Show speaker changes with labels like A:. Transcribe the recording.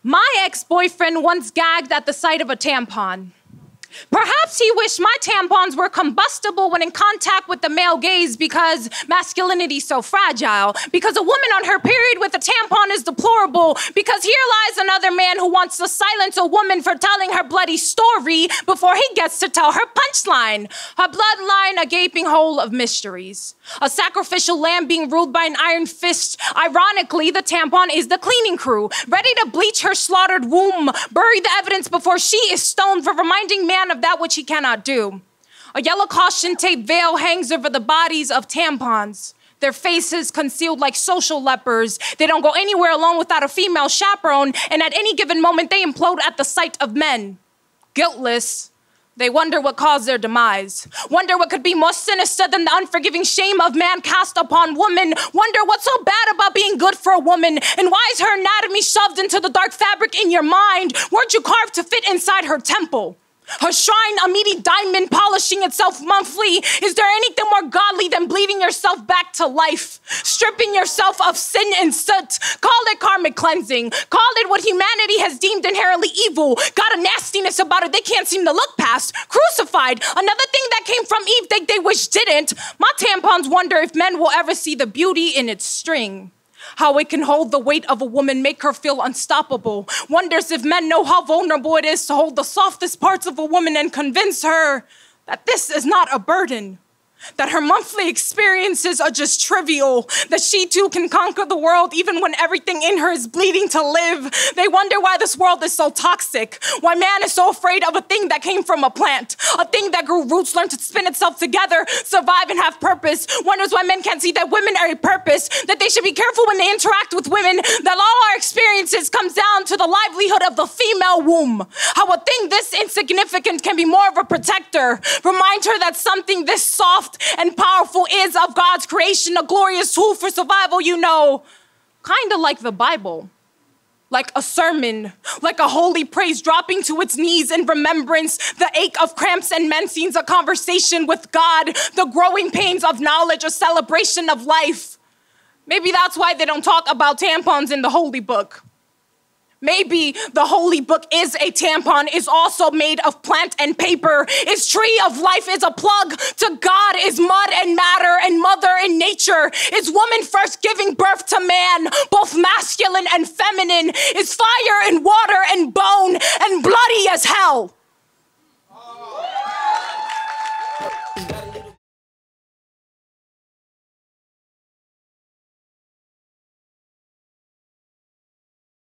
A: My ex-boyfriend once gagged at the sight of a tampon. Perhaps he wished my tampons were combustible when in contact with the male gaze because masculinity's so fragile, because a woman on her period with a tampon is deplorable, because here lies another man who wants to silence a woman for telling her bloody story before he gets to tell her punchline. Her bloodline, a gaping hole of mysteries. A sacrificial lamb being ruled by an iron fist. Ironically, the tampon is the cleaning crew, ready to bleach her slaughtered womb, bury the evidence before she is stoned for reminding man of that which he cannot do. A yellow caution tape veil hangs over the bodies of tampons. Their faces concealed like social lepers. They don't go anywhere alone without a female chaperone, and at any given moment they implode at the sight of men. Guiltless, they wonder what caused their demise. Wonder what could be more sinister than the unforgiving shame of man cast upon woman. Wonder what's so bad about being good for a woman, and why is her anatomy shoved into the dark fabric in your mind? Weren't you carved to fit inside her temple? Her shrine, a meaty diamond polishing itself monthly. Is there anything more godly than bleeding yourself back to life? Stripping yourself of sin and soot. Call it karmic cleansing. Call it what humanity has deemed inherently evil. Got a nastiness about it they can't seem to look past. Crucified, another thing that came from Eve they wish didn't. My tampons wonder if men will ever see the beauty in its string. How it can hold the weight of a woman, make her feel unstoppable. Wonders if men know how vulnerable it is to hold the softest parts of a woman and convince her that this is not a burden. That her monthly experiences are just trivial, that she too can conquer the world even when everything in her is bleeding to live. They wonder why this world is so toxic, why man is so afraid of a thing that came from a plant, a thing that grew roots, learned to spin itself together, survive and have purpose. Wonders why men can't see that women are a purpose, that they should be careful when they interact with women, that all our experiences comes down to the livelihood of the female womb. How a thing this insignificant can be more of a protector. Remind her that something this soft and powerful is of God's creation, a glorious tool for survival, you know. Kinda like the Bible. Like a sermon, like a holy praise dropping to its knees in remembrance. The ache of cramps and menses, a conversation with God. The growing pains of knowledge, a celebration of life. Maybe that's why they don't talk about tampons in the holy book. Maybe the holy book is a tampon, is also made of plant and paper. Its tree of life is a plug to God, is mud and matter and mother and nature. Is woman first giving birth to man, both masculine and feminine. Is fire and water and bone and bloody as hell.